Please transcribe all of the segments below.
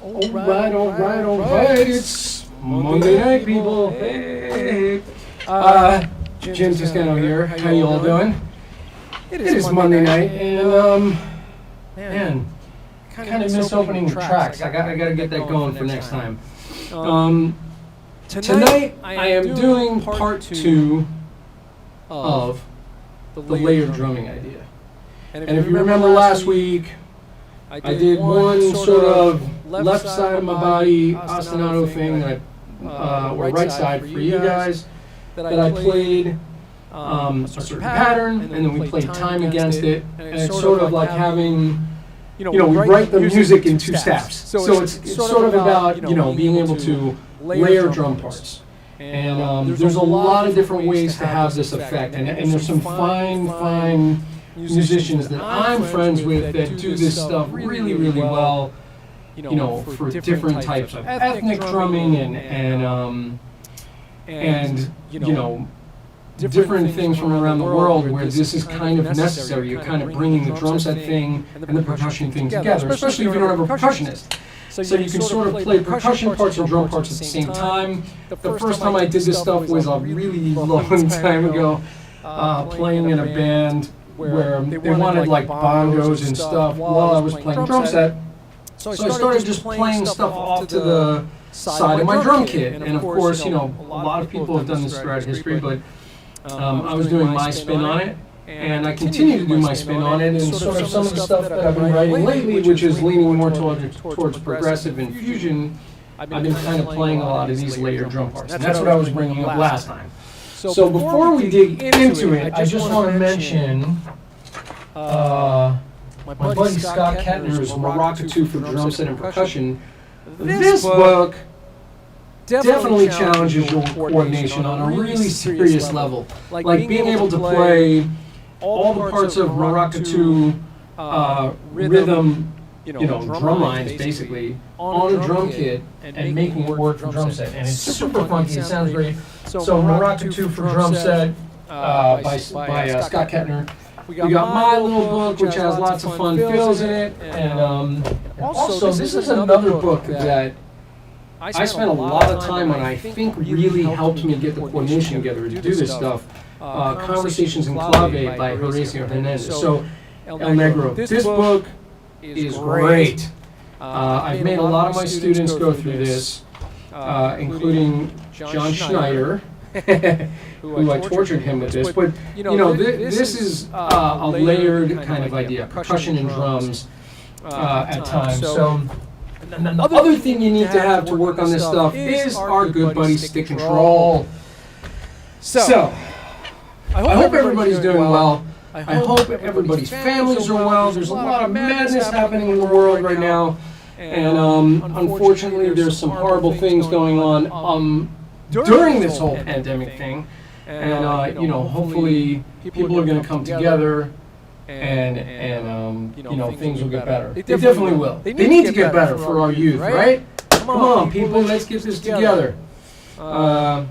Alright. It's Monday night, people. Hey. Jim Toscano here. How you all doing? It is Monday night, and man, kind of miss opening tracks. I gotta get that going for next time. Tonight I am doing part 2 of the layered drumming idea. And if you remember last week, I did one sort of left side of my body ostinato thing, or right side for you guys, that I played a certain pattern, and then we played time against it, and it's sort of like having, we write the music in 2 steps. So it's sort of about, being able to layer drum parts. And there's a lot of different ways to have this effect, and there's some fine musicians that I'm friends with that do this stuff really well, for different types of ethnic drumming and different things from around the world where this is kind of necessary. You're kind of bringing the drum set thing and the percussion thing together, especially if you don't have a percussionist. So you can sort of play percussion parts and drum parts at the same time. The first time I did this stuff was a really long time ago, playing in a band where they wanted like bongos and stuff while I was playing drum set. So I started just playing stuff off to the side of my drum kit. And of course, a lot of people have done this throughout history, but I was doing my spin on it. And I continue to do my spin on it, and sort of some of the stuff that I've been writing lately, which is leaning more towards progressive and fusion, I've been kind of playing a lot of these layered drum parts. And that's what I was bringing up last time. So before we dig into it, I just want to mention my buddy Scott Kettner's Maracatu for Drum Set and Percussion. This book definitely challenges your coordination on a really serious level. Like being able to play all the parts of Maracatu rhythm, drum lines basically, on a drum kit and making it work for drum set. And it's super funky, it sounds great. So Maracatu for Drum Set by Scott Kettner. We got my little book, which has lots of fun fills in it. And also, this is another book that I spent a lot of time on. I think really helped me get the coordination together to do this stuff. Conversations in Clave by Horacio Hernandez. So, El Negro. This book is great. I've made a lot of my students go through this, including John Schneider, who I tortured him with this. But, this is a layered kind of idea, percussion and drums at times. So, the other thing you need to have to work on this stuff is our good buddy Stick Control. So, I hope everybody's doing well. I hope everybody's families are well. There's a lot of madness happening in the world right now. And unfortunately, there's some horrible things going on during this whole pandemic thing. And, hopefully people are going to come together and things will get better. They definitely will. They need to get better for our youth, right? Come on, people, let's get this together. So,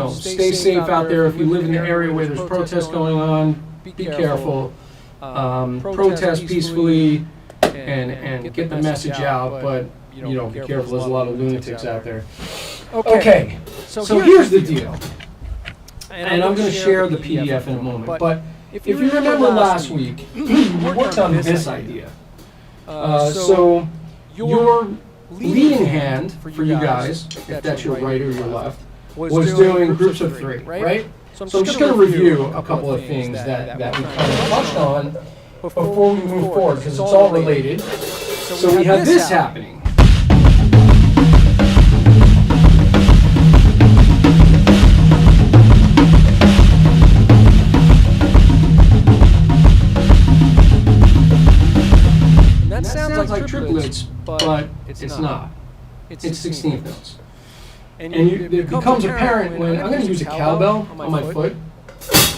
stay safe out there. If you live in an area where there's protests going on, be careful. Protest peacefully and get the message out, but, be careful. There's a lot of lunatics out there. Okay, so here's the deal. And I'm going to share the PDF in a moment, but if you remember last week, we worked on this idea. So your leading hand for you guys, if that's your right or your left, was doing groups of 3, right? So I'm just going to review a couple of things that we kind of touched on before we move forward, because it's all related. So we have this happening. That sounds like triplets, but it's not. It's 16th notes. And it becomes apparent when I'm going to use a cowbell on my foot,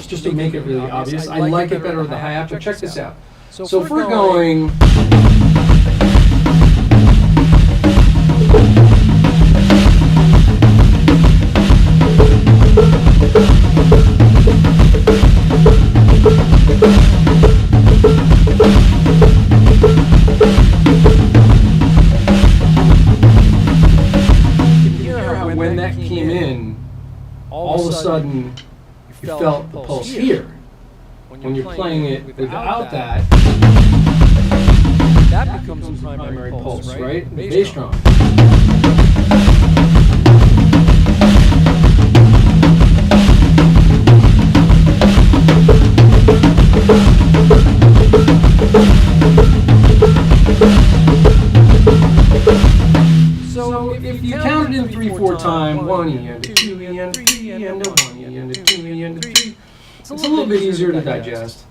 just to make it really obvious. I like it better with the hi-hat, but check this out. So if we're going... sudden you felt the pulse here. When you're playing it without that, that becomes a primary pulse, right? The The bass drum. So if you count it in 3/4 time, 1 E and a 2 E and a 3 E and a 1 E and a 2 E and a 3, it's a little bit easier to digest.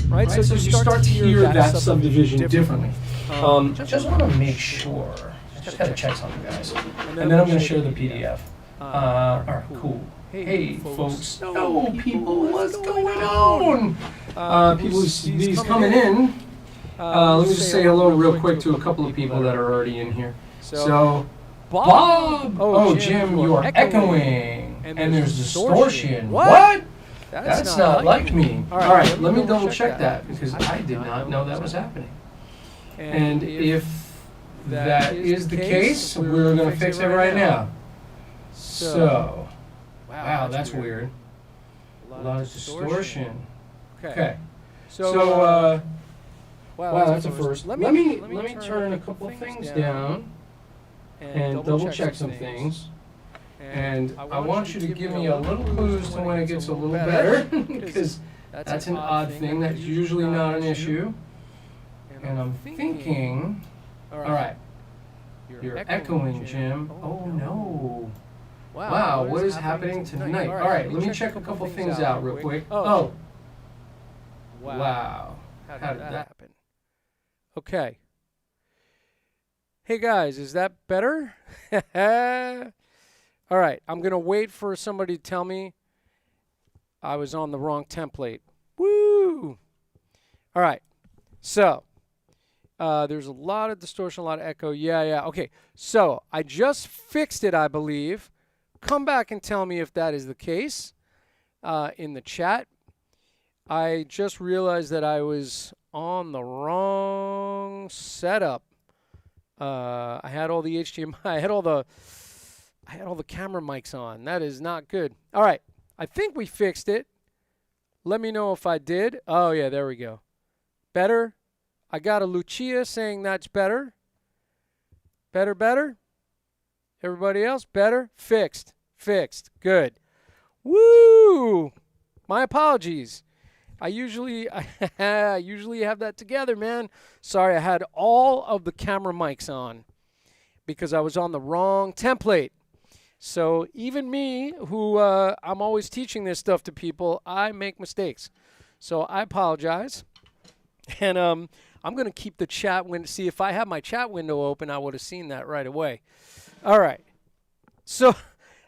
Right, so you start to hear that subdivision differently. Just want to make sure. Just got to check something, guys. And then I'm going to share the PDF. All right, cool. Hey, folks. Hello, people. What's going on? People, these coming in. Let me just say hello real quick to a couple of people that are already in here. So, Bob. Oh, Jim, you are echoing. And there's distortion. What? That's not like me. All right, let me double check that because I did not know that was happening. And if that is the case, we're going to fix it right now. So, wow, that's weird. A lot of distortion. Okay. So, wow, that's a first. Let me turn a couple of things down and double check some things. And I want you to give me a little clues to when it gets a little better, because that's an odd thing. That's usually not an issue. And I'm thinking, all right, you're echoing, Jim. Oh no. Wow, what is happening tonight? All right, let me check a couple things out real quick. Oh. Wow. How did that happen? Okay. Hey guys, is that better? All right, I'm going to wait for somebody to tell me I was on the wrong template. Woo! All right, so there's a lot of distortion, a lot of echo. Yeah. Okay, so I just fixed it, I believe. Come back and tell me if that is the case in the chat. I just realized that I was on the wrong setup. I had all the HDMI, I had all the camera mics on. That is not good. All right, I think we fixed it. Let me know if I did. Oh yeah, there we go. Better. I got a Lucia saying that's better. Better. Everybody else, better. Fixed. Good. Woo! My apologies. I usually have that together, man. Sorry, I had all of the camera mics on because I was on the wrong template. So even me, who I'm always teaching this stuff to people, I make mistakes. So I apologize. And I'm going to keep the chat window. See, if I had my chat window open, I would have seen that right away. All right. So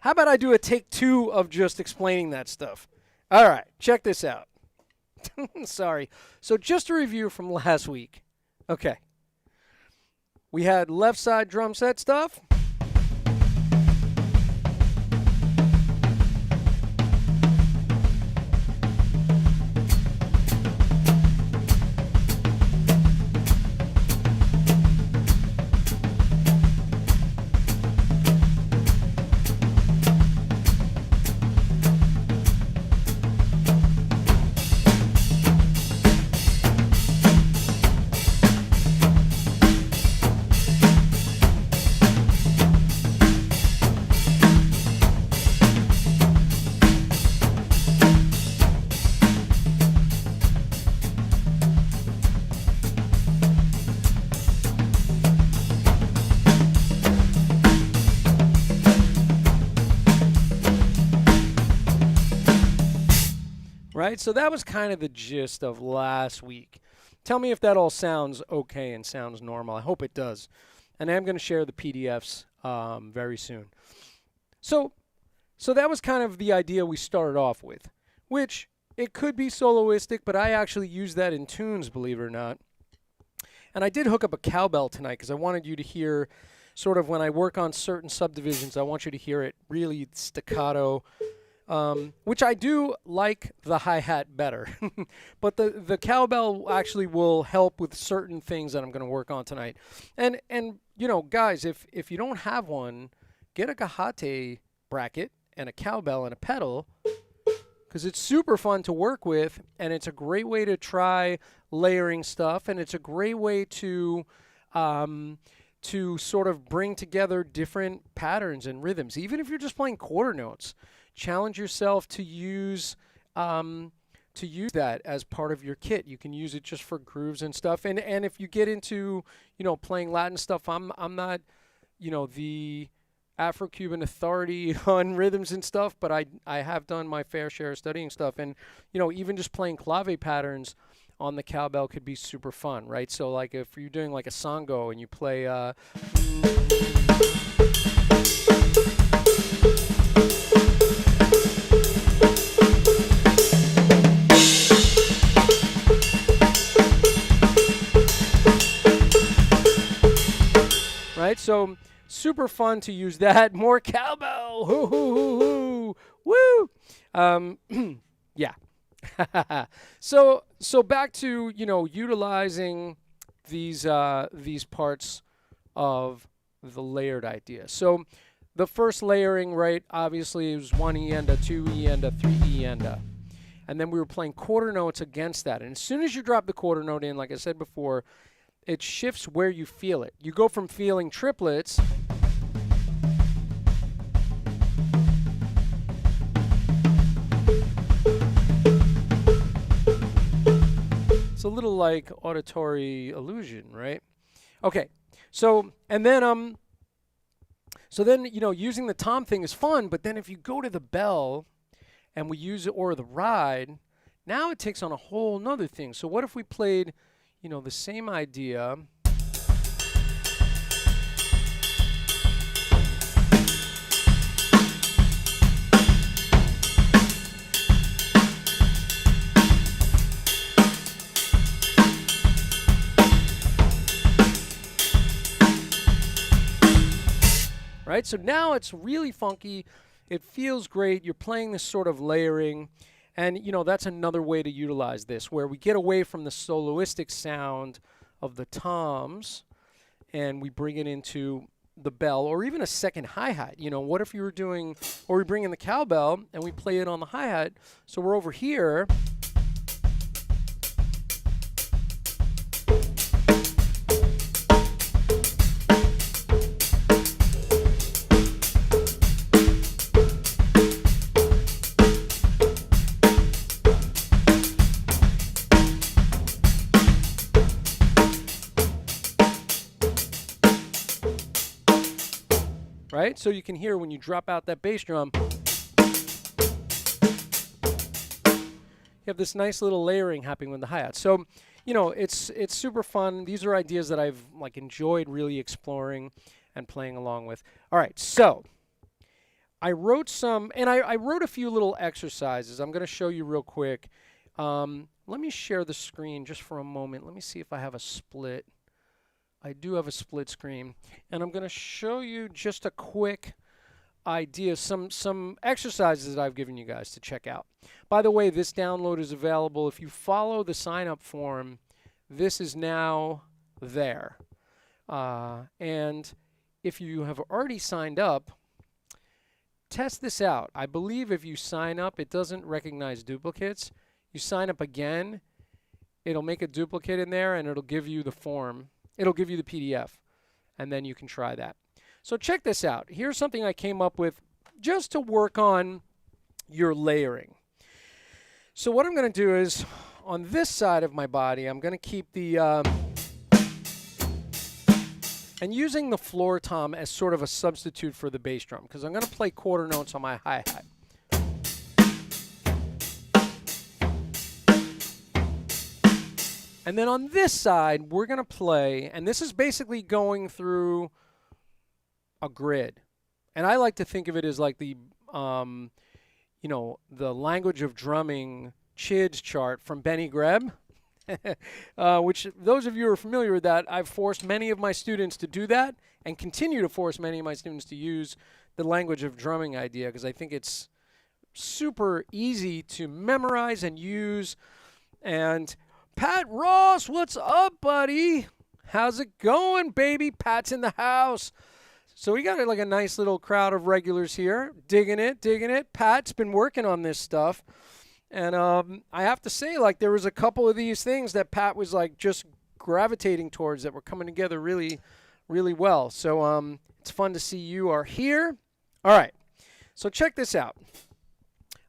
how about I do a take 2 of just explaining that stuff? All right. Check this out. Sorry. So just a review from last week. Okay. We had left side drum set stuff. Right? So that was kind of the gist of last week. Tell me if that all sounds okay and sounds normal. I hope it does. And I'm going to share the PDFs very soon. So that was kind of the idea we started off with, which it could be soloistic, but I actually use that in tunes, believe it or not. And I did hook up a cowbell tonight because I wanted you to hear sort of when I work on certain subdivisions, I want you to hear it really staccato, which I do like the hi-hat better. But the cowbell actually will help with certain things that I'm going to work on tonight. And you know, guys, if you don't have one, get a Gahate bracket and a cowbell and a pedal, because it's super fun to work with, and it's a great way to try layering stuff, and it's a great way to sort of bring together different patterns and rhythms. Even if you're just playing quarter notes, challenge yourself to use that as part of your kit. You can use it just for grooves and stuff. And if you get into, you know, playing Latin stuff, I'm not, you know, the Afro-Cuban authority on rhythms and stuff, but I have done my fair share of studying stuff. And, you know, even just playing clave patterns on the cowbell could be super fun, right? So like if you're doing like a sango and you play right? So super fun to use that. More cowbell. Hoo, hoo, hoo, hoo. Woo. Yeah. So back to, you know, utilizing these parts of the layered idea. So the first layering, right, obviously it was 1 E-enda, 2 E-enda, 3 E-enda. And then we were playing quarter notes against that. And as soon as you drop the quarter note in, like I said before, it shifts where you feel it. You go from feeling triplets it's a little like auditory illusion, right? Okay, so then you know, using the tom thing is fun, but then if you go to the bell and we use it, or the ride, now it takes on a whole nother thing. So what if we played, you know, the same idea, right? So now it's really funky. It feels great. You're playing this sort of layering. And, you know, that's another way to utilize this, where we get away from the soloistic sound of the toms and we bring it into the bell, or even a second hi-hat. You know, what if you were doing, or we bring in the cowbell and we play it on the hi-hat. So we're over here. Right? So you can hear when you drop out that bass drum, you have this nice little layering happening with the hi-hat. So, you know, it's super fun. These are ideas that I've like enjoyed really exploring and playing along with. All right, so I wrote some, and I wrote a few little exercises. I'm going to show you real quick. Let me share the screen just for a moment. Let me see if I have a split. I do have a split screen, and I'm going to show you just a quick idea, some exercises that I've given you guys to check out. By the way, this download is available. If you follow the sign-up form, this is now there. And if you have already signed up, test this out. I believe if you sign up, it doesn't recognize duplicates. You sign up again, it'll make a duplicate in there, and it'll give you the form. It'll give you the PDF, and then you can try that. So check this out. Here's something I came up with just to work on your layering. So what I'm going to do is, on this side of my body, I'm going to keep the, and using the floor tom as sort of a substitute for the bass drum, because I'm going to play quarter notes on my hi-hat. And then on this side, we're going to play, and this is basically going through a grid. And I like to think of it as like the, you know, the language of drumming CHIDS chart from Benny Greb. which those of you who are familiar with that, I've forced many of my students to do that and continue to force many of my students to use the language of drumming idea because I think it's super easy to memorize and use. And Pat Ross, what's up, buddy? How's it going, baby? Pat's in the house. So we got like a nice little crowd of regulars here. Digging it, digging it. Pat's been working on this stuff. And I have to say, like, there was a couple of these things that Pat was like just gravitating towards that were coming together really, really well. So it's fun to see you are here. All right. So check this out.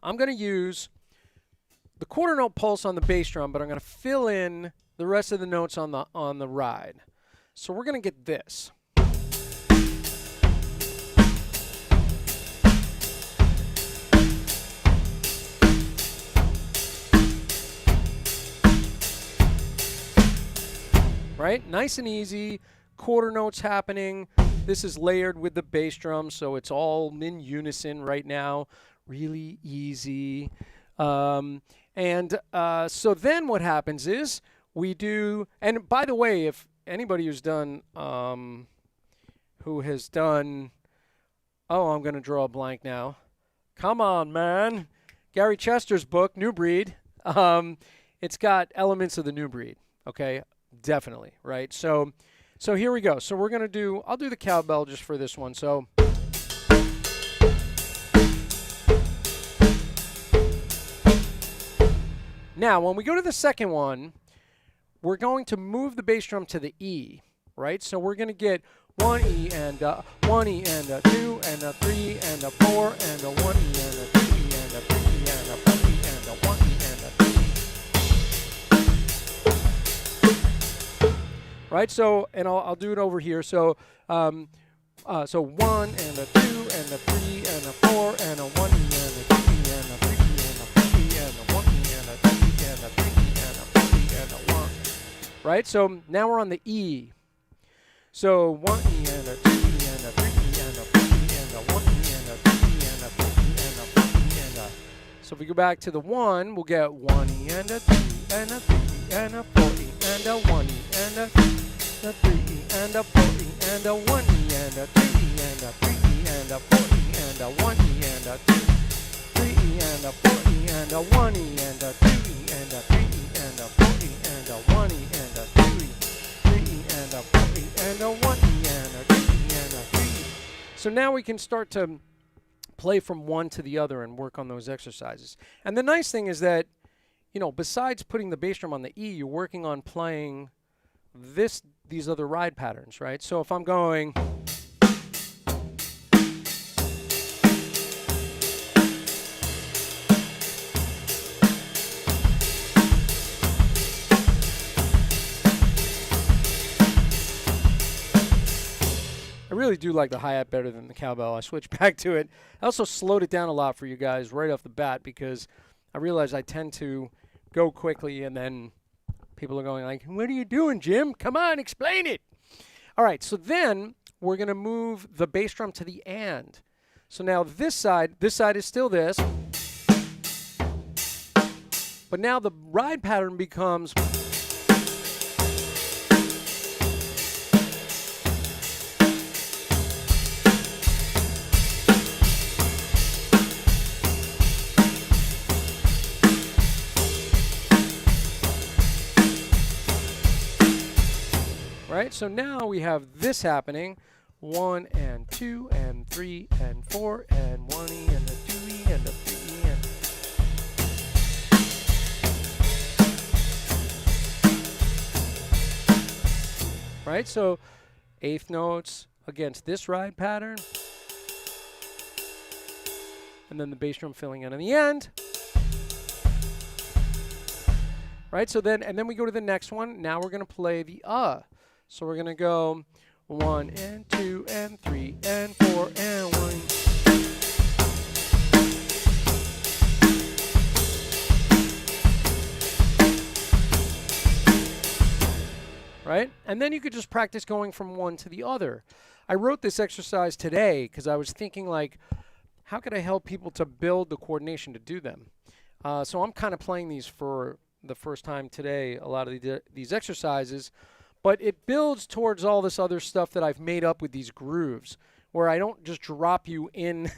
I'm going to use the quarter note pulse on the bass drum, but I'm going to fill in the rest of the notes on the ride. So we're going to get this. Right? Nice and easy, quarter notes happening. This is layered with the bass drum, so it's all in unison right now. Really easy. So then what happens is we do, and by the way, if anybody who's done, oh, I'm going to draw a blank now. Come on, man. Gary Chester's book, New Breed. It's got elements of the New Breed, okay? Definitely, right? So here we go. So we're going to do, I'll do the cowbell just for this one. So now when we go to the second one, we're going to move the bass drum to the E, right? So we're going to get 1 E and 1 E and a 2 and a 3 and a 4 and a 1 E and a 2 E and a 3 E and a 4 E and a 1 E and a 3 E. Right, so, and I'll do it over here. So, so 1 and a 2 and a 3 and a 4 and a 1 E and a 2 E and a 3 E and a 4 E and a 1 E and a 2 E and a 3 E and a 4 E and a 1. Right, so now we're on the E. So 1 E and a 2 E and a 3 E and a 4 E and a 1 E and a 2 E and a 3 E and a 4 E and a. So if we go back to the 1, we'll get 1 E and a 2 and a 3 E and a 4 E and a 1 E and a 3 E and a 4 E and a 1 E and a 2 E and a 3 E and a 4 E and a 1 E and a 2 3 E and a 4 E and a 1 E and a 2 E and a 3 E and a 4 E and a 1 E and a 2 E 3 E and a 4 E and a 1 E and a 2 E and a 3 E. So now we can start to play from one to the other and work on those exercises. And the nice thing is that, you know, besides putting the bass drum on the E, you're working on playing these other ride patterns, right? So if I'm going, I really do like the hi-hat better than the cowbell. I switched back to it. I also slowed it down a lot for you guys right off the bat because I realize I tend to go quickly and then people are going like, what are you doing, Jim? Come on, explain it. All right, so then we're going to move the bass drum to the and. So now this side is still this. But now the ride pattern becomes right? So now we have this happening. 1 and 2 and 3 and 4 and 1 E and a 2 E and a 3 E and. Right? So eighth notes against this ride pattern. And then the bass drum filling in the end. Right? So then, and then we go to the next one. Now we're going to play the So we're going to go 1 and 2 and 3 and 4 and 1. Right? And then you could just practice going from one to the other. I wrote this exercise today because I was thinking like, how could I help people to build the coordination to do them? So I'm kind of playing these for the first time today, a lot of these exercises, but it builds towards all this other stuff that I've made up with these grooves, where I don't just drop you in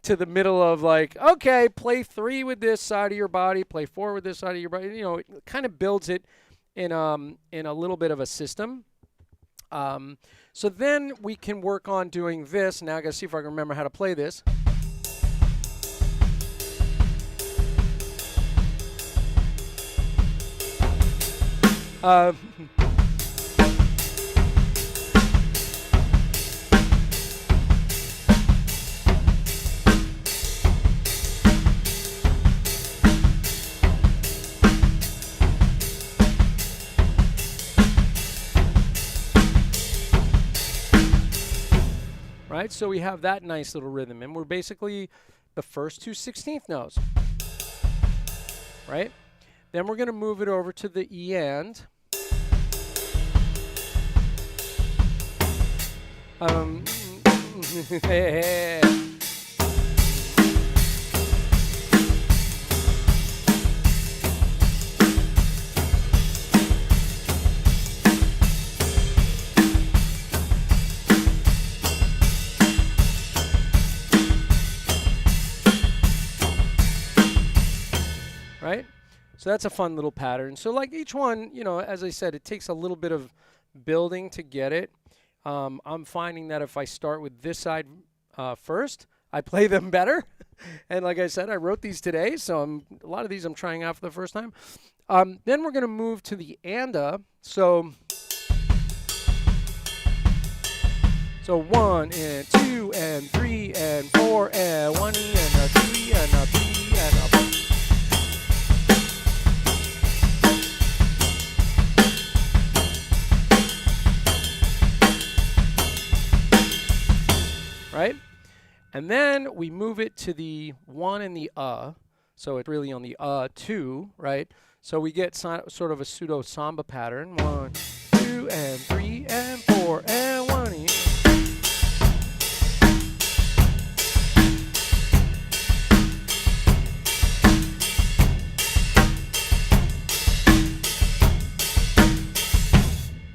to the middle of like, okay, play 3 with this side of your body, play 4 with this side of your body. You know, it kind of builds it in a little bit of a system. So then we can work on doing this. Now I got to see if I can remember how to play this. Right, so we have that nice little rhythm, and we're basically the first 2 16th notes, right? Then we're going to move it over to the E and. Right? So that's a fun little pattern. So like each one, you know, as I said, it takes a little bit of building to get it. I'm finding that if I start with this side first, I play them better. And like I said, I wrote these today, so a lot of these I'm trying out for the first time. Then we're going to move to the anda. So 1 and 2 and 3 and 4 and 1 and a 3 and a 3 and a 4. Right? And then we move it to the 1 and the so it's really on the 2, right? So we get sort of a pseudo samba pattern. 1, 2, and 3, and 4, and 1.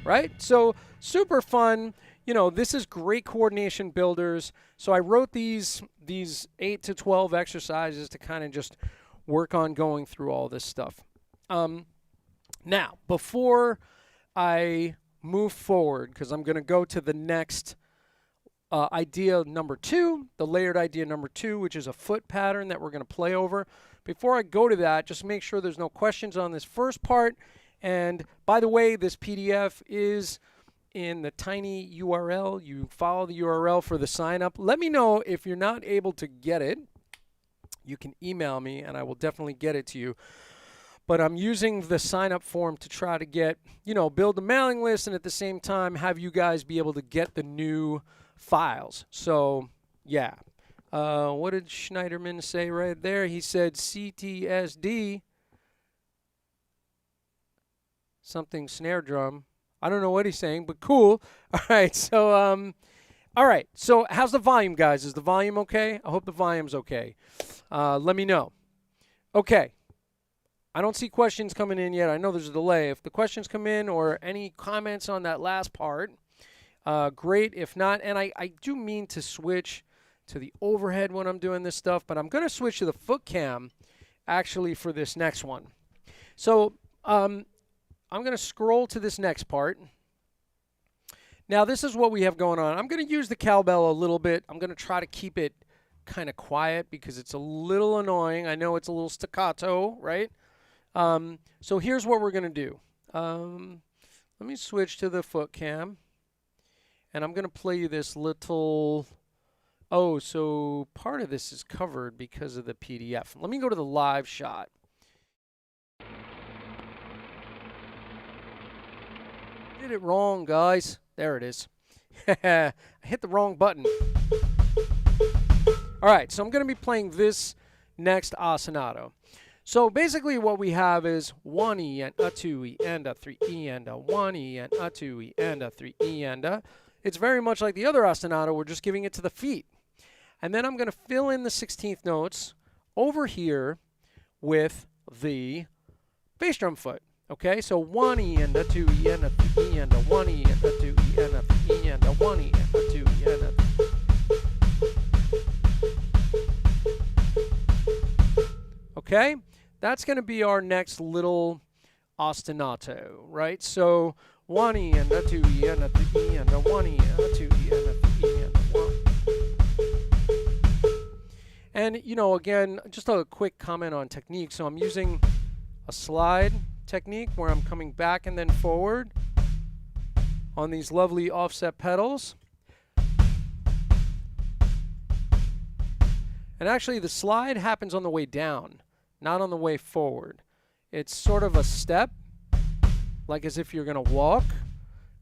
Right? So super fun. You know, this is great coordination builders. So I wrote these 8 to 12 exercises to kind of just work on going through all this stuff. Now, before I move forward, because I'm going to go to the next idea number 2, the layered idea number 2, which is a foot pattern that we're going to play over. Before I go to that, just make sure there's no questions on this first part. And by the way, this PDF is in the tiny URL. You follow the URL for the sign up. Let me know if you're not able to get it. You can email me and I will definitely get it to you. But I'm using the sign up form to try to get, you know, build a mailing list and at the same time have you guys be able to get the new files. So yeah. What did Schneiderman say right there? He said CTSD, something snare drum. I don't know what he's saying, but cool. All right, so all right. So how's the volume, guys? Is the volume okay? I hope the volume's okay. Let me know. Okay. I don't see questions coming in yet. I know there's a delay. If the questions come in or any comments on that last part, great. If not, and I do mean to switch to the overhead when I'm doing this stuff, but I'm going to switch to the foot cam actually for this next one. So I'm going to scroll to this next part. Now, this is what we have going on. I'm going to use the cowbell a little bit. I'm going to try to keep it kind of quiet because it's a little annoying. I know it's a little staccato, right? So here's what we're going to do. Let me switch to the foot cam. And I'm going to play you this little... Oh, so part of this is covered because of the PDF. Let me go to the live shot. Did it wrong, guys. There it is. I hit the wrong button. All right, so I'm going to be playing this next ostinato. So basically what we have is 1 E and a 2 E and a 3 E and a 1 E and a 2 E and a 3 E and a. It's very much like the other ostinato. We're just giving it to the feet. And then I'm going to fill in the 16th notes over here with the bass drum foot. Okay, so 1 E and a 2 E and a 3 E and a 1 E and a 2 E and a 3 E and a 1 E and a 2 E and a. Okay, that's going to be our next little ostinato, right? So 1 E and a 2 E and a 3 E and a 1 E and a 2 E and a 3 E and a 1. And, you know, again, just a quick comment on technique. So I'm using a slide technique where I'm coming back and then forward on these lovely offset pedals. And actually the slide happens on the way down, not on the way forward. It's sort of a step, like as if you're going to walk,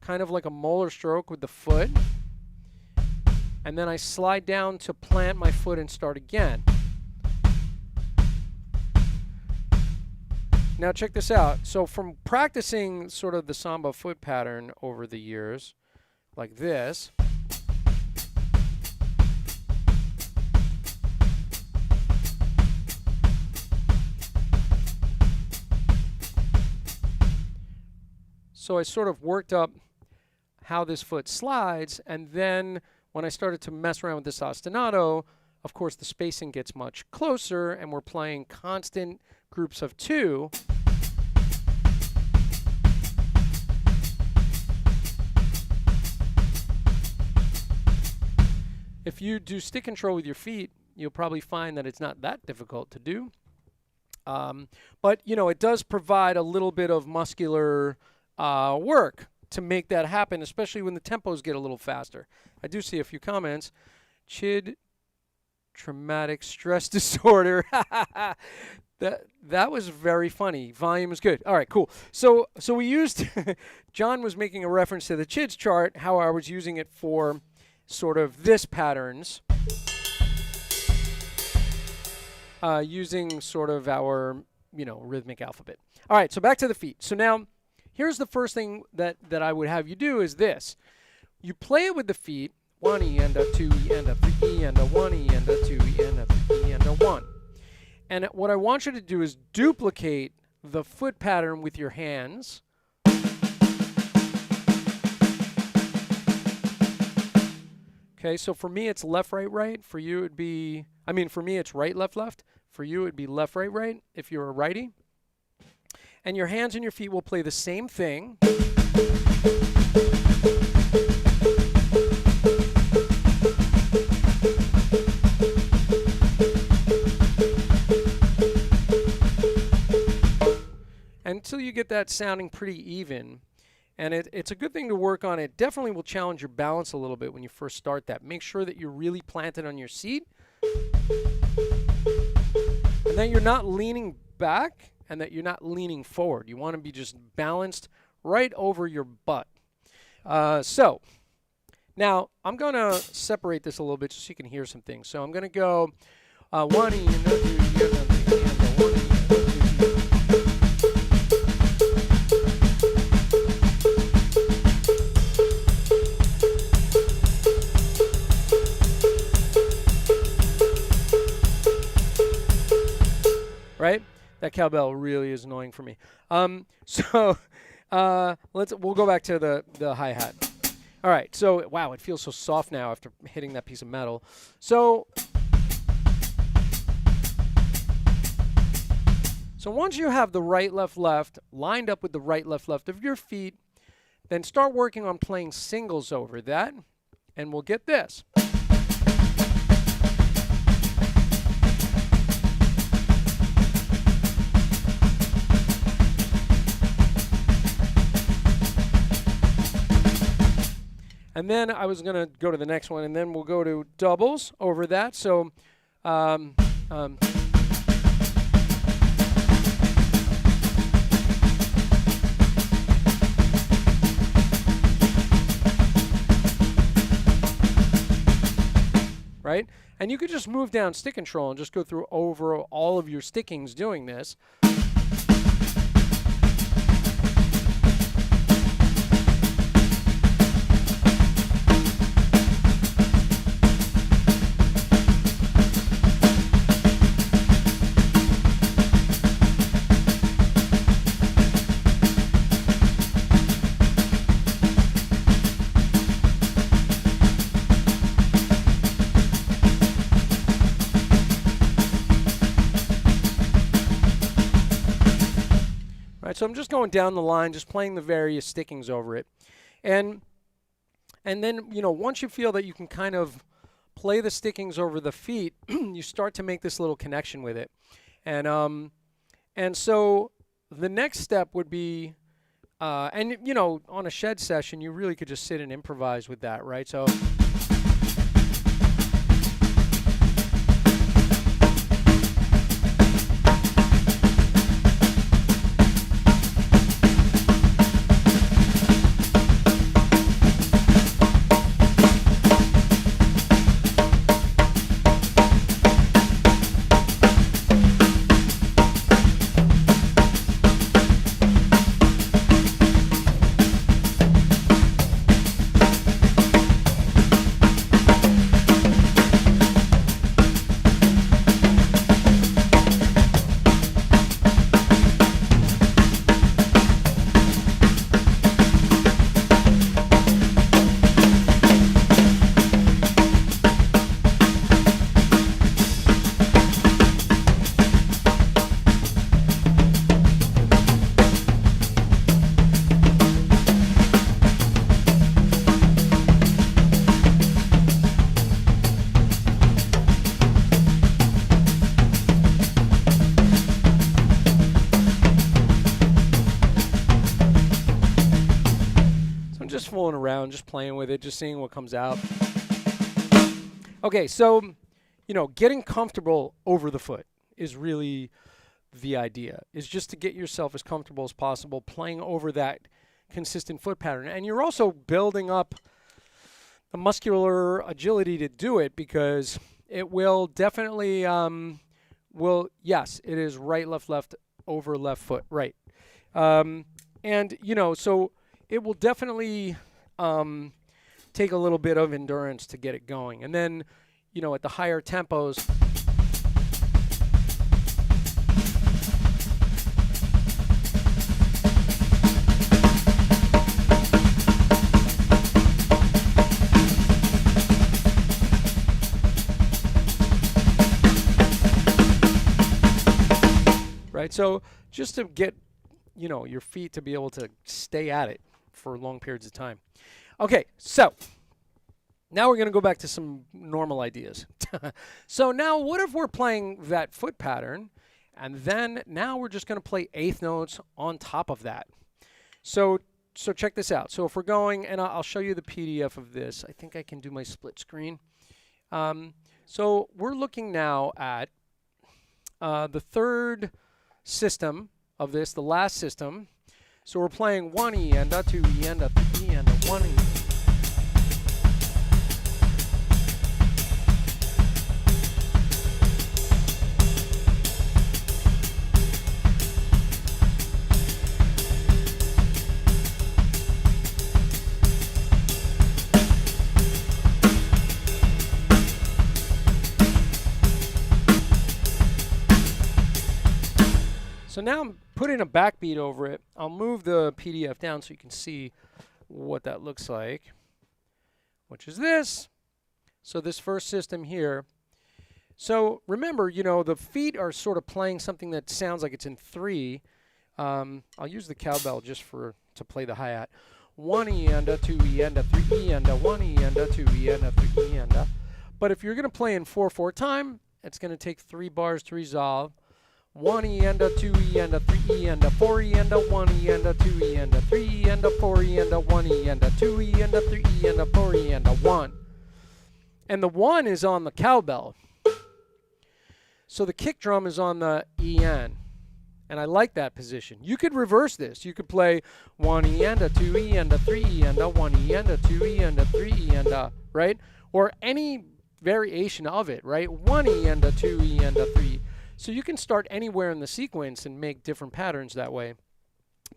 kind of like a molar stroke with the foot. And then I slide down to plant my foot and start again. Now check this out. So from practicing sort of the samba foot pattern over the years, like this, so I sort of worked up how this foot slides, and then when I started to mess around with this ostinato, of course the spacing gets much closer and we're playing constant groups of 2. If you do stick control with your feet, you'll probably find that it's not that difficult to do. But, you know, it does provide a little bit of muscular work to make that happen, especially when the tempos get a little faster. I do see a few comments. Chid, traumatic stress disorder. That was very funny. Volume is good. All right, cool. So we used, John was making a reference to the CHIDS chart, how I was using it for sort of this patterns, using sort of our, you know, rhythmic alphabet. All right, so back to the feet. So now, here's the first thing that I would have you do is this. You play it with the feet, 1 E and a 2 E and a 3 E and a 1 E and a 2 E and a 3 E and a 1. And what I want you to do is duplicate the foot pattern with your hands. Okay, so for me it's left, right, right. For you it would be, for me it's right, left, left. For you it would be left, right, right if you're a righty. And your hands and your feet will play the same thing. Until you get that sounding pretty even. And it's a good thing to work on. It definitely will challenge your balance a little bit when you first start that. Make sure that you're really planted on your seat. And that you're not leaning back and that you're not leaning forward. You want to be just balanced right over your butt. So now I'm going to separate this a little bit so you can hear some things. So I'm going to go 1 E and 2 E and 3 E and 1 E. Right? That cowbell really is annoying for me. We'll go back to the hi-hat. All right, so wow, it feels so soft now after hitting that piece of metal. So once you have the right, left, left lined up with the right, left, left of your feet, then start working on playing singles over that, and we'll get this. And then I was going to go to the next one, and then we'll go to doubles over that. So, right? And you could just move down stick control and just go through over all of your stickings doing this. so I'm just going down the line, just playing the various stickings over it. And then, you know, once you feel that you can kind of play the stickings over the feet, you start to make this little connection with it. And so the next step would be, and you know, on a shed session, you really could just sit and improvise with that, right? So. Just fooling around, just playing with it, just seeing what comes out. Okay, so, you know, getting comfortable over the foot is really the idea, is just to get yourself as comfortable as possible playing over that consistent foot pattern. And you're also building up the muscular agility to do it, because it will definitely, yes, it is right, left, over, left foot, right. And, you know, so it will definitely take a little bit of endurance to get it going. And then, you know, at the higher tempos, right? So just to get, you know, your feet to be able to stay at it for long periods of time. Okay, so now we're going to go back to some normal ideas. So now what if we're playing that foot pattern, and then now we're just going to play eighth notes on top of that. So check this out. So if we're going, and I'll show you the PDF of this. I think I can do my split screen. So we're looking now at the third system of this, the last system. So we're playing 1 E and a 2 E and a 3 E and a 1 E. So now I'm putting a backbeat over it. I'll move the PDF down so you can see what that looks like, which is this. So this first system here. So remember, you know, the feet are sort of playing something that sounds like it's in 3. I'll use the cowbell just to play the hi-hat. 1 E and a 2 E and a 3 E and a 1 E and a 2 E and a 3 E and a. But if you're going to play in 4/4 time, it's going to take 3 bars to resolve. 1 E and a 2 E and a 3 E and a 4 E and a 1 E and a 2 E and a 3 E and a 4 E and a 1 E and a 2 E and a 3 E and a 4 E and a 1. And the 1 is on the cowbell. So the kick drum is on the EN. And I like that position. You could reverse this. You could play 1 E and a 2 E and a 3 E and a 1 E and a 2 E and a 3 E and a, right? Or any variation of it, right? 1 E and a 2 E and a 3. So you can start anywhere in the sequence and make different patterns that way.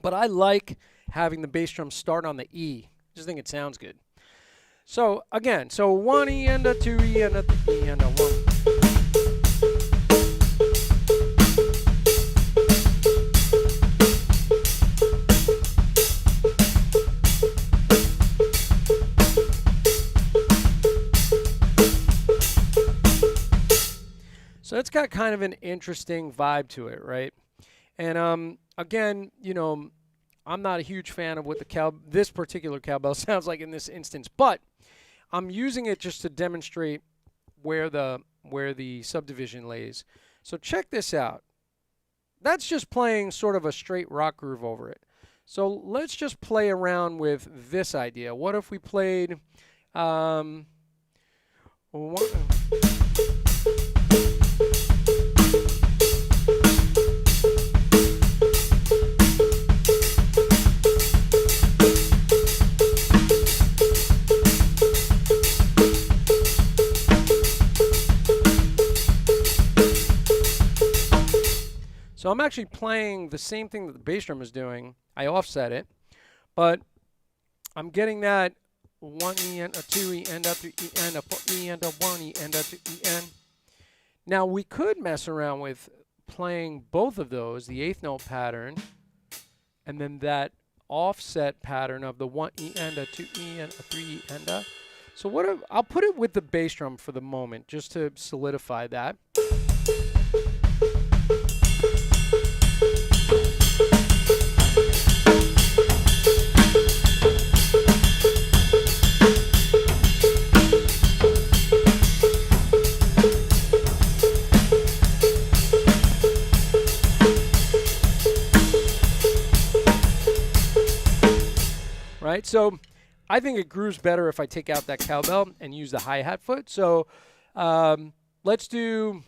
But I like having the bass drum start on the E. I just think it sounds good. So again, so 1 E and a 2 E and a 3 E and a 1. So it's got kind of an interesting vibe to it, right? And again, you know, I'm not a huge fan of what this particular cowbell sounds like in this instance, but I'm using it just to demonstrate where the subdivision lays. So check this out. That's just playing sort of a straight rock groove over it. So let's just play around with this idea. What if we played So I'm actually playing the same thing that the bass drum is doing. I offset it, but I'm getting that 1 E and a 2 E and a 3 E and a 4 E and a 1 E and a 2 E and. Now we could mess around with playing both of those, the eighth note pattern, and then that offset pattern of the 1 E and a 2 E and a 3 E and a. So I'll put it with the bass drum for the moment, just to solidify that. Right, so I think it grooves better if I take out that cowbell and use the hi-hat foot. So let's do.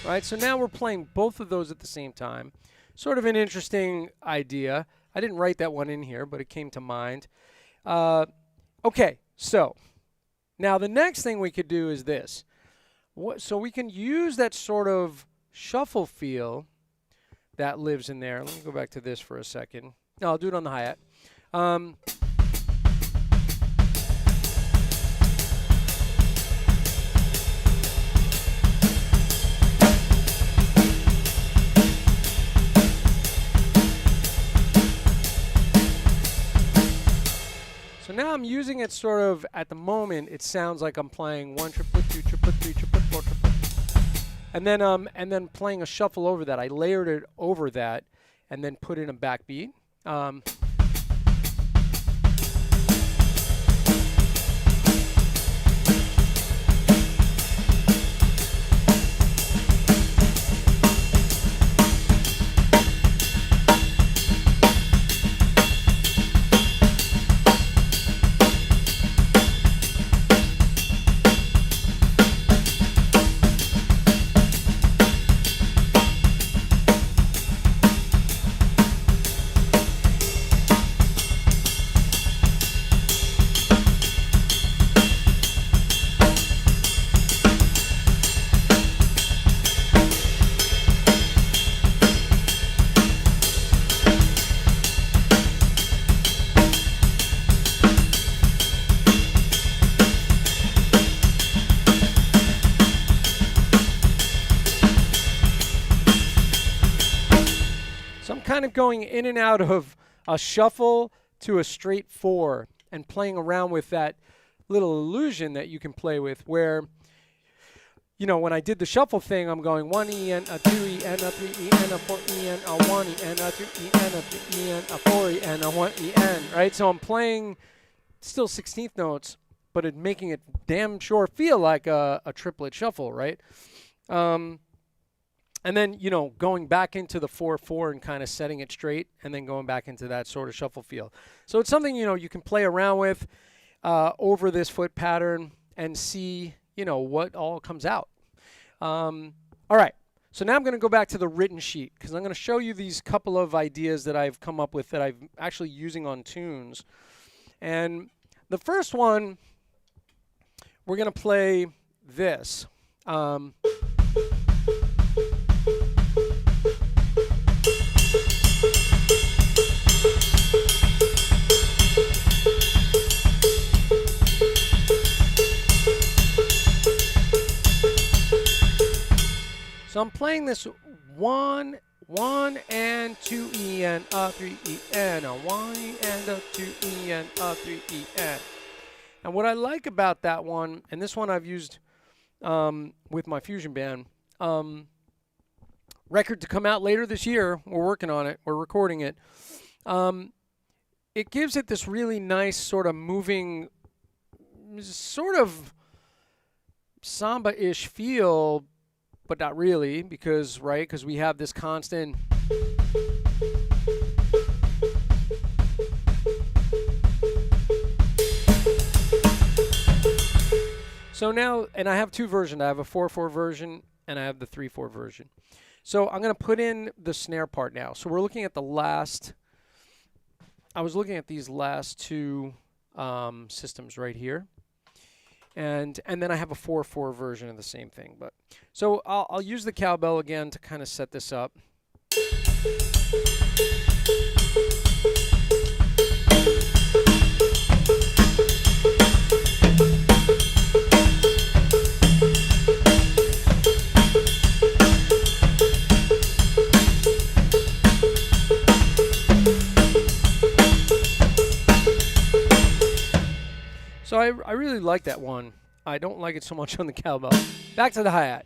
Right, so now we're playing both of those at the same time. Sort of an interesting idea. I didn't write that one in here, but it came to mind. Okay, so now the next thing we could do is this. So we can use that sort of shuffle feel that lives in there. Let me go back to this for a second. No, I'll do it on the hi-hat. So now I'm using it sort of, at the moment, it sounds like I'm playing 1 triplet, 2 triplet, 3 triplet, 4 triplet. And then playing a shuffle over that. I layered it over that and then put in a backbeat. Kind of going in and out of a shuffle to a straight 4 and playing around with that little illusion that you can play with where, you know, when I did the shuffle thing, I'm going 1 E and a 2 E and a 3 E and a 4 E and a 1 E and a 2 E and a 3 E and a 4 E and a 1 E and, right? So I'm playing still 16th notes, but it making it damn sure feel like a triplet shuffle, right? And then, you know, going back into the 4/4 and kind of setting it straight and then going back into that sort of shuffle feel. So it's something, you know, you can play around with over this foot pattern and see, you know, what all comes out. All right. So now I'm going to go back to the written sheet because I'm going to show you these couple of ideas that I've come up with that I'm actually using on tunes. And the first one, we're going to play this. So I'm playing this 1, 1 and 2 E and a 3 E and a 1 E and a 2 E and a 3 E and. And what I like about that one, and this one I've used with my fusion band, record to come out later this year. We're working on it. We're recording it. It gives it this really nice sort of moving, sort of samba-ish feel, but not really, because we have this constant. So now, and I have two versions. I have a 4/4 version and I have the 3/4 version. So I'm going to put in the snare part now. So we're looking at the last, I was looking at these last two systems right here. And then I have a 4/4 version of the same thing. But so I'll use the cowbell again to kind of set this up. So I really like that one. I don't like it so much on the cowbell. Back to the hi-hat.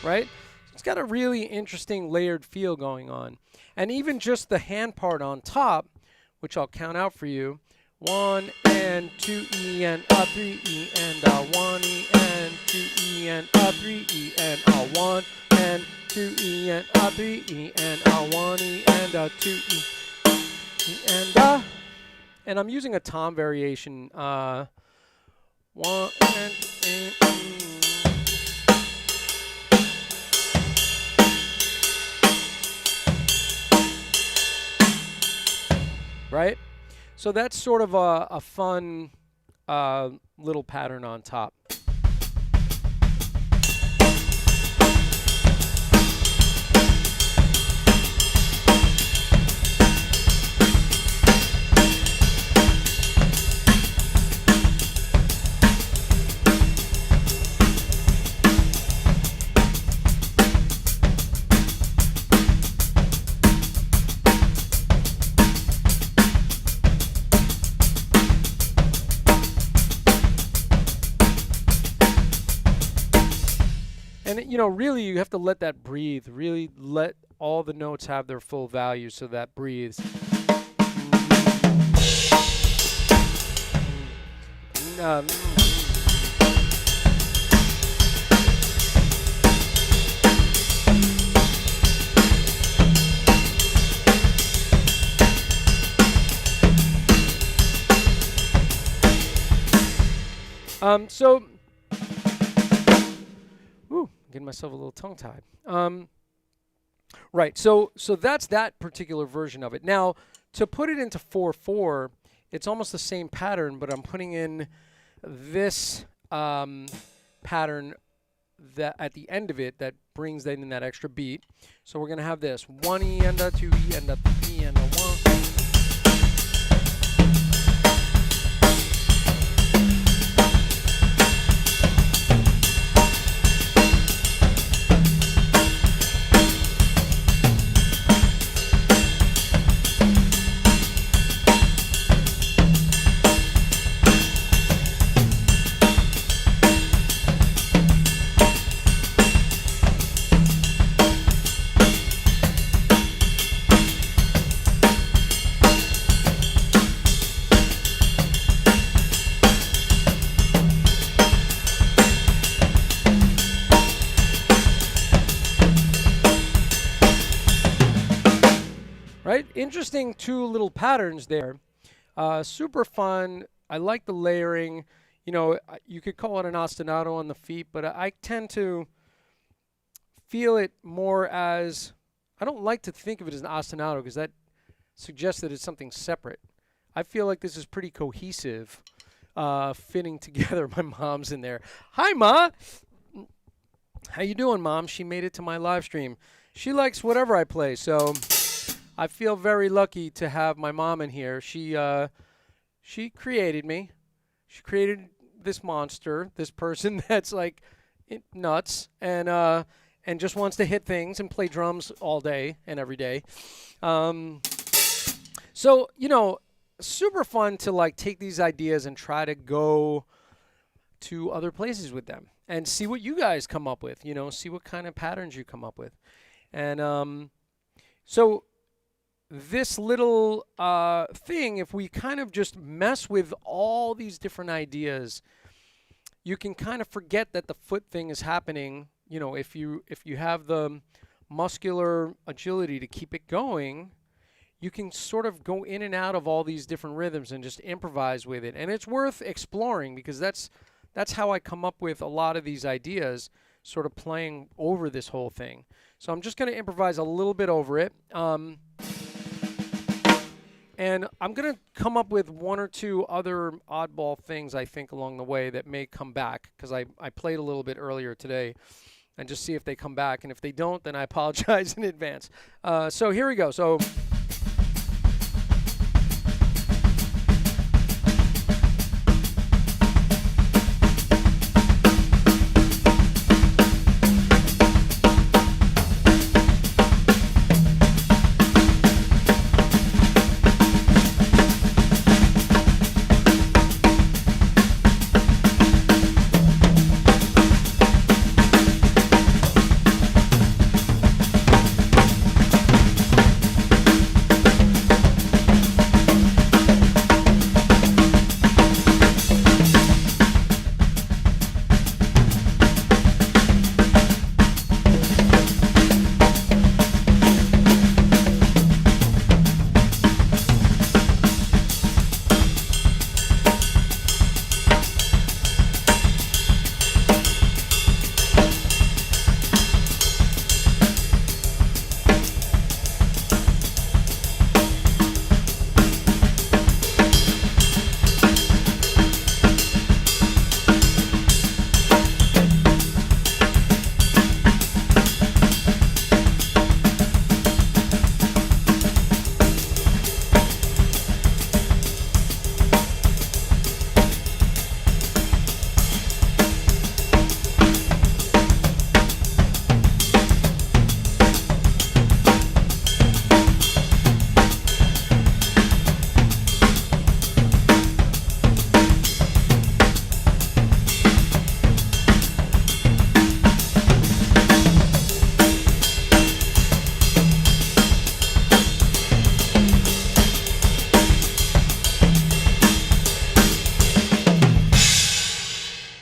Right? It's got a really interesting layered feel going on. And even just the hand part on top, which I'll count out for you. 1 and 2 E and a 3 E and a 1 E and 2 E and a 3 E and a 1 and 2 E and a 3 E and a 1 E and a 2 E and a. And I'm using a tom variation. 1 and right? So that's sort of a fun little pattern on top. And, you know, really you have to let that breathe. Really let all the notes have their full value so that breathes. So, getting myself a little tongue-tied. Right, so that's that particular version of it. Now, to put it into 4/4, it's almost the same pattern, but I'm putting in this pattern that at the end of it that brings in that extra beat. So we're going to have this 1 E and a 2 E and a 3 E and a 1. Right? Interesting two little patterns there. Super fun. I like the layering. You know, you could call it an ostinato on the feet, but I tend to feel it more as, I don't like to think of it as an ostinato because that suggests that it's something separate. I feel like this is pretty cohesive, fitting together. My mom's in there. Hi, Ma. How you doing, Mom? She made it to my live stream. She likes whatever I play, so I feel very lucky to have my mom in here. She created me. She created this monster, this person that's like nuts and just wants to hit things and play drums all day and every day. So, you know, super fun to like take these ideas and try to go to other places with them and see what you guys come up with, you know, see what kind of patterns you come up with. And so this little thing, if we kind of just mess with all these different ideas, you can kind of forget that the foot thing is happening. You know, if you have the muscular agility to keep it going, you can sort of go in and out of all these different rhythms and just improvise with it. And it's worth exploring because that's how I come up with a lot of these ideas, sort of playing over this whole thing. So I'm just going to improvise a little bit over it. And I'm going to come up with one or two other oddball things, I think, along the way that may come back, because I played a little bit earlier today, and just see if they come back. And if they don't, then I apologize in advance. So here we go. So.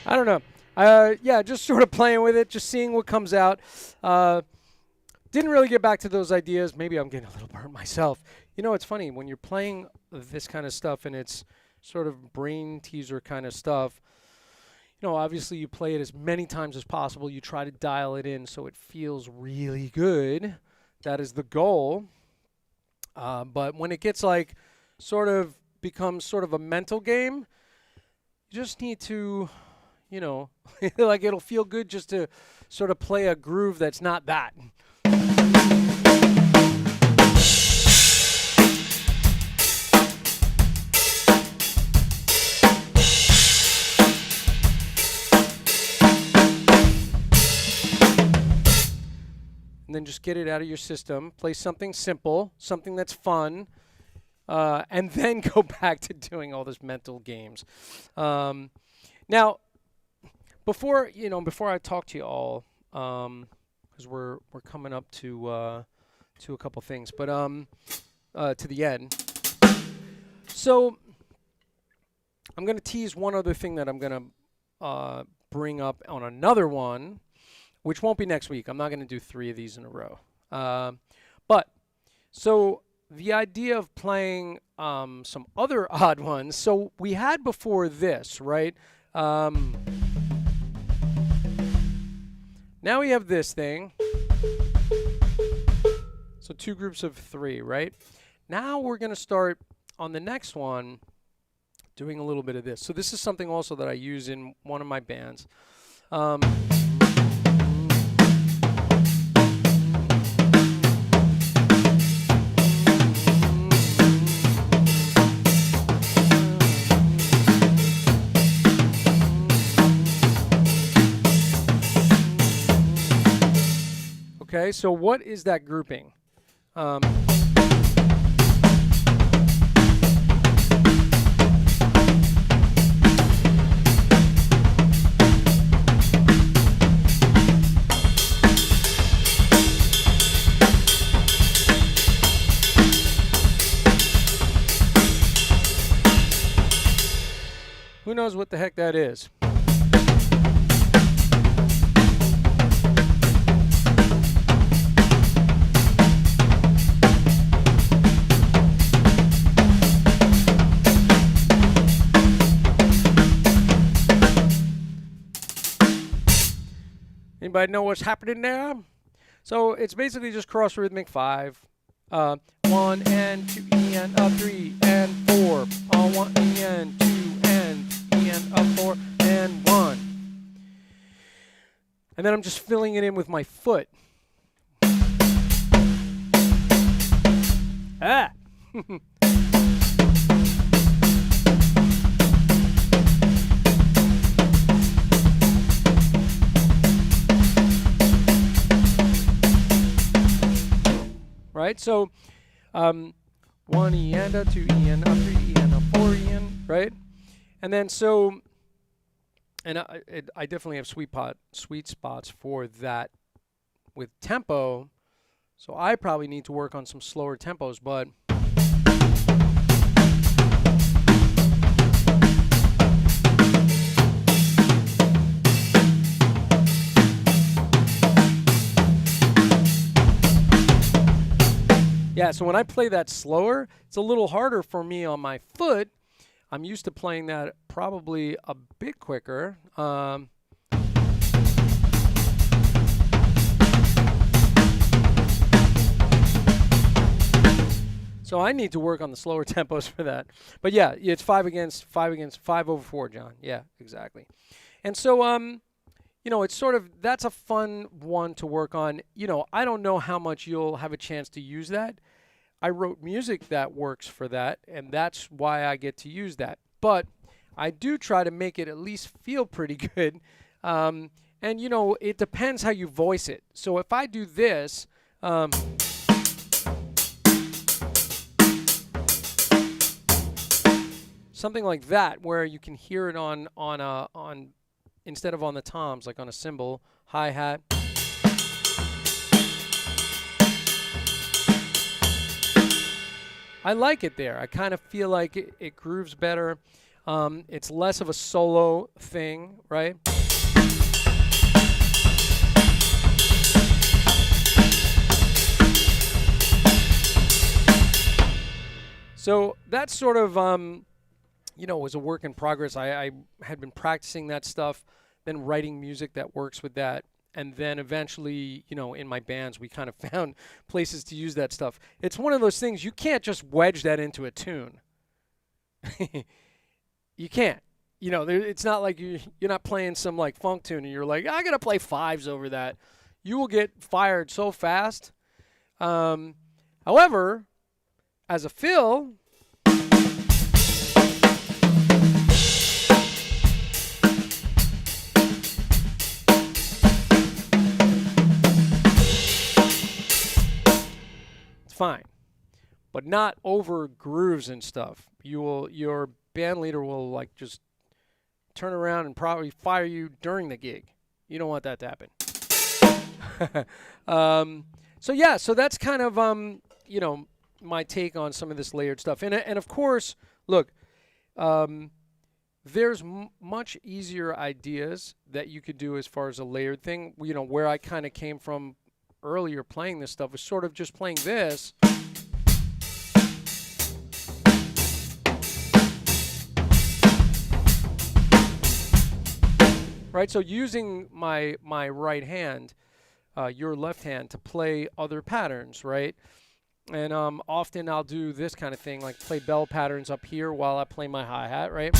I don't know. Yeah, just sort of playing with it, just seeing what comes out. Didn't really get back to those ideas. Maybe I'm getting a little burnt myself. You know, it's funny when you're playing this kind of stuff and it's sort of brain teaser kind of stuff. You know, obviously you play it as many times as possible. You try to dial it in so it feels really good. That is the goal. But when it gets like sort of becomes sort of a mental game, you just need to, you know, like it'll feel good just to sort of play a groove that's not that. And then just get it out of your system. Play something simple, something that's fun, and then go back to doing all this mental games. Now, before I talk to you all, because we're coming up to a couple things, but to the end. So I'm going to tease one other thing that I'm going to bring up on another one, which won't be next week. I'm not going to do 3 of these in a row. But so the idea of playing some other odd ones. So we had before this, right? Now we have this thing. So 2 groups of 3, right? Now we're going to start on the next one, doing a little bit of this. So this is something also that I use in one of my bands. Okay, so what is that grouping? Who knows what the heck that is? Anybody know what's happening there? So it's basically just cross rhythmic 5. 1 and 2 E and a 3 and 4. On 1 E and 2 and E and a 4 and 1. And then I'm just filling it in with my foot. Ah! Right, so 1 E and a 2 E and a 3 E and a 4 E and, right? And then so, and I definitely have sweet spots for that with tempo. So I probably need to work on some slower tempos, but yeah, so when I play that slower, it's a little harder for me on my foot. I'm used to playing that probably a bit quicker. So I need to work on the slower tempos for that. But yeah, it's 5 over 4, John. Yeah, exactly. And so, you know, it's sort of, that's a fun one to work on. You know, I don't know how much you'll have a chance to use that. I wrote music that works for that, and that's why I get to use that. But I do try to make it at least feel pretty good. And, you know, it depends how you voice it. So if I do this, something like that, where you can hear it on instead of on the toms, like on a cymbal, hi-hat. I like it there. I kind of feel like it grooves better. It's less of a solo thing, right? So that's sort of, you know, was a work in progress. I had been practicing that stuff, then writing music that works with that. And then eventually, you know, in my bands, we kind of found places to use that stuff. It's one of those things, you can't just wedge that into a tune. You can't. You know, it's not like you're not playing some like funk tune and you're like, I got to play 5s over that. You will get fired so fast. However, as a fill, fine, but not over grooves and stuff. Your band leader will like just turn around and probably fire you during the gig. You don't want that to happen. So yeah, so that's kind of you know, my take on some of this layered stuff. And of course, look, there's much easier ideas that you could do as far as a layered thing. You know, where I kind of came from earlier playing this stuff was sort of just playing this. Right, so using my right hand, your left hand, to play other patterns, right? And often I'll do this kind of thing, like play bell patterns up here while I play my hi-hat, right?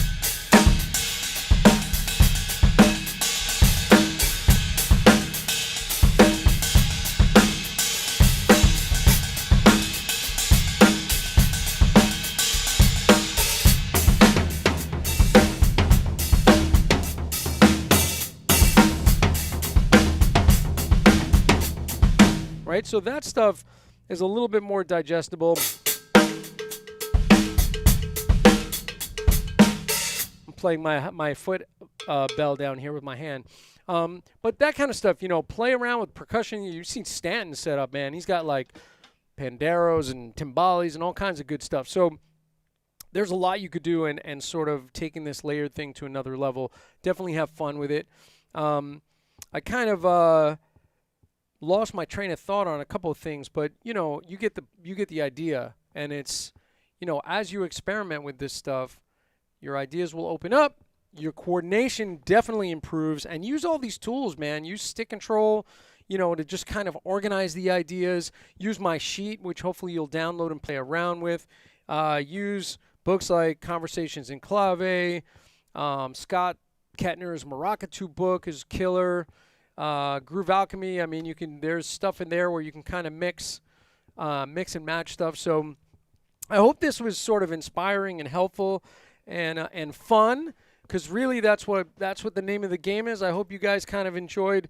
Right, so that stuff is a little bit more digestible. I'm playing my foot bell down here with my hand. But that kind of stuff, you know, play around with percussion. You've seen Stanton set up, man. He's got like panderos and timbales and all kinds of good stuff. So there's a lot you could do, and sort of taking this layered thing to another level. Definitely have fun with it. I kind of lost my train of thought on a couple of things, but you know, you get the idea. And it's, you know, as you experiment with this stuff, your ideas will open up, your coordination definitely improves, and use all these tools, man. Use stick control, you know, to just kind of organize the ideas. Use my sheet, which hopefully you'll download and play around with. Use books like Conversations in Clave. Scott Kettner's Maracatu book is killer. Groove Alchemy, I mean, there's stuff in there where you can kind of mix and match stuff. So I hope this was sort of inspiring and helpful and fun, because really that's what the name of the game is. I hope you guys kind of enjoyed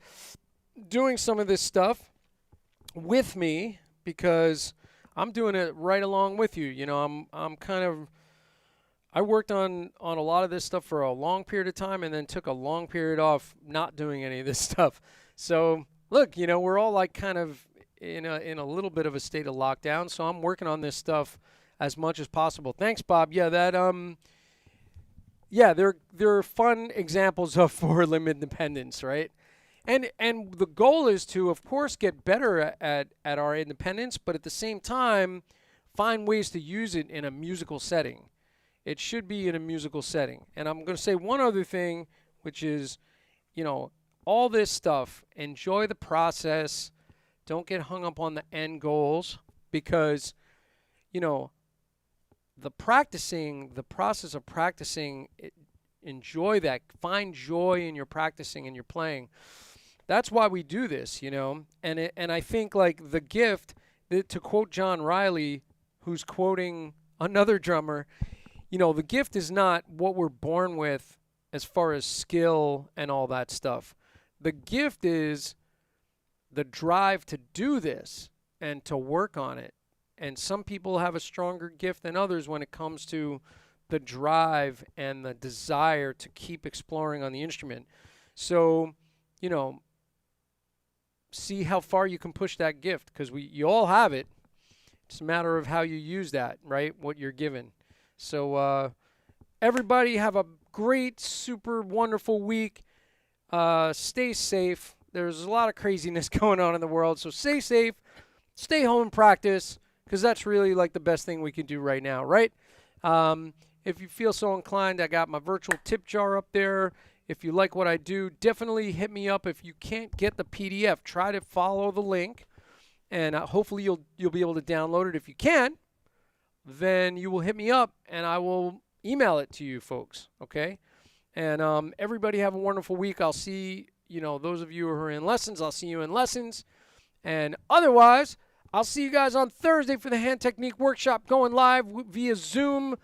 doing some of this stuff with me, because I'm doing it right along with you. You know, I worked on a lot of this stuff for a long period of time, and then took a long period off not doing any of this stuff. So look, you know, we're all like kind of in a little bit of a state of lockdown. So I'm working on this stuff as much as possible. Thanks, Bob. Yeah, they're fun examples of forward-limb independence, right? And the goal is to, of course, get better at our independence, but at the same time, find ways to use it in a musical setting. It should be in a musical setting. And I'm going to say one other thing, which is, you know, all this stuff, enjoy the process. Don't get hung up on the end goals, because, you know, the process of practicing, enjoy that. Find joy in your practicing and your playing. That's why we do this, you know. And I think, like, the gift, to quote John Riley, who's quoting another drummer, you know, the gift is not what we're born with as far as skill and all that stuff. The gift is the drive to do this and to work on it. And some people have a stronger gift than others when it comes to the drive and the desire to keep exploring on the instrument. So, you know, see how far you can push that gift, because you all have it. It's a matter of how you use that, right? What you're given. So everybody have a great, super wonderful week. Stay safe. There's a lot of craziness going on in the world, so stay safe. Stay home and practice, because that's really like the best thing we can do right now, right? If you feel so inclined, I got my virtual tip jar up there. If you like what I do, definitely hit me up. If you can't get the PDF, try to follow the link, and hopefully you'll be able to download it. If you can, then you will hit me up, and I will email it to you folks, okay? And everybody have a wonderful week. I'll see, you know, those of you who are in lessons, I'll see you in lessons. And otherwise, I'll see you guys on Thursday for the Hand Technique Workshop, going live via Zoom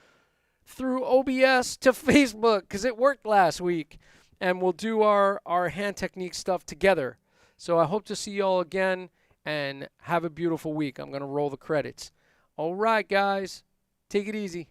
through OBS to Facebook, because it worked last week. And we'll do our hand technique stuff together. So I hope to see you all again, and have a beautiful week. I'm going to roll the credits. All right, guys. Take it easy.